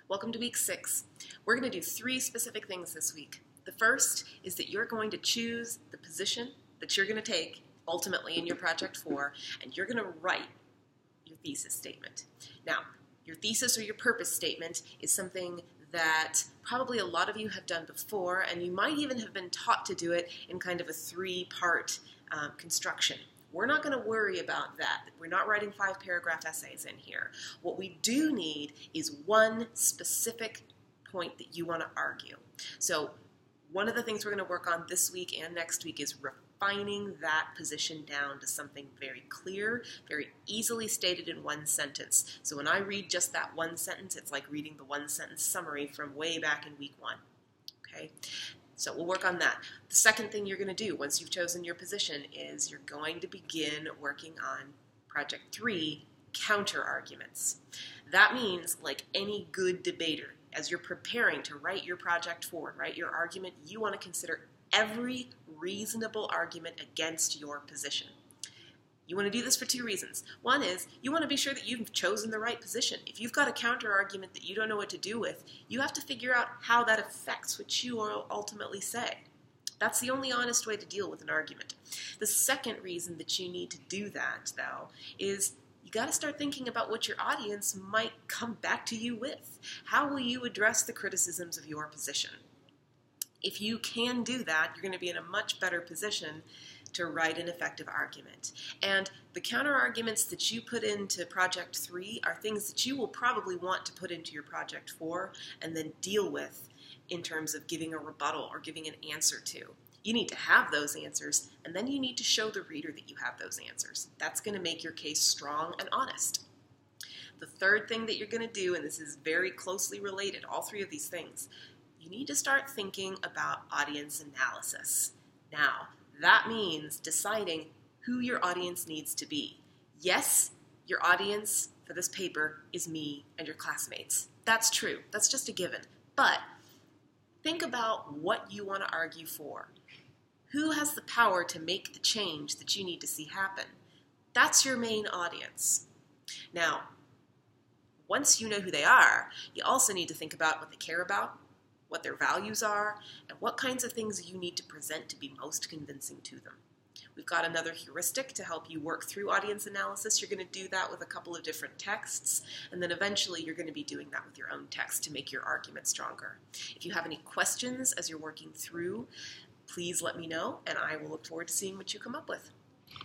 Welcome to week 6. We're going to do 3 specific things this week. The first is that you're going to choose the position that you're going to take ultimately in your project 4, and you're going to write your thesis statement. Now, your thesis or your purpose statement is something that probably a lot of you have done before, and you might even have been taught to do it in kind of a 3-part construction. We're not going to worry about that. We're not writing 5-paragraph essays in here. What we do need is one specific point that you want to argue. So one of the things we're going to work on this week and next week is refining that position down to something very clear, very easily stated in one sentence. So when I read just that one sentence, it's like reading the one-sentence summary from way back in week 1. Okay? So we'll work on that. The second thing you're going to do once you've chosen your position is you're going to begin working on Project 3, counter-arguments. That means, like any good debater, as you're preparing to write your project forward, write your argument, you want to consider every reasonable argument against your position. You want to do this for 2 reasons. One is you want to be sure that you've chosen the right position. If you've got a counter-argument that you don't know what to do with, you have to figure out how that affects what you will ultimately say. That's the only honest way to deal with an argument. The second reason that you need to do that, though, is you got to start thinking about what your audience might come back to you with. How will you address the criticisms of your position? If you can do that, you're going to be in a much better position to write an effective argument. And the counter-arguments that you put into Project 3 are things that you will probably want to put into your Project 4 and then deal with in terms of giving a rebuttal or giving an answer to. You need to have those answers, and then you need to show the reader that you have those answers. That's going to make your case strong and honest. The third thing that you're going to do, and this is very closely related, all 3 of these things, you need to start thinking about audience analysis. Now, that means deciding who your audience needs to be. Yes, your audience for this paper is me and your classmates. That's true. That's just a given. But think about what you want to argue for. Who has the power to make the change that you need to see happen? That's your main audience. Now, once you know who they are, you also need to think about what they care about, what their values are, and what kinds of things you need to present to be most convincing to them. We've got another heuristic to help you work through audience analysis. You're going to do that with a couple of different texts, and then eventually you're going to be doing that with your own text to make your argument stronger. If you have any questions as you're working through, please let me know, and I will look forward to seeing what you come up with.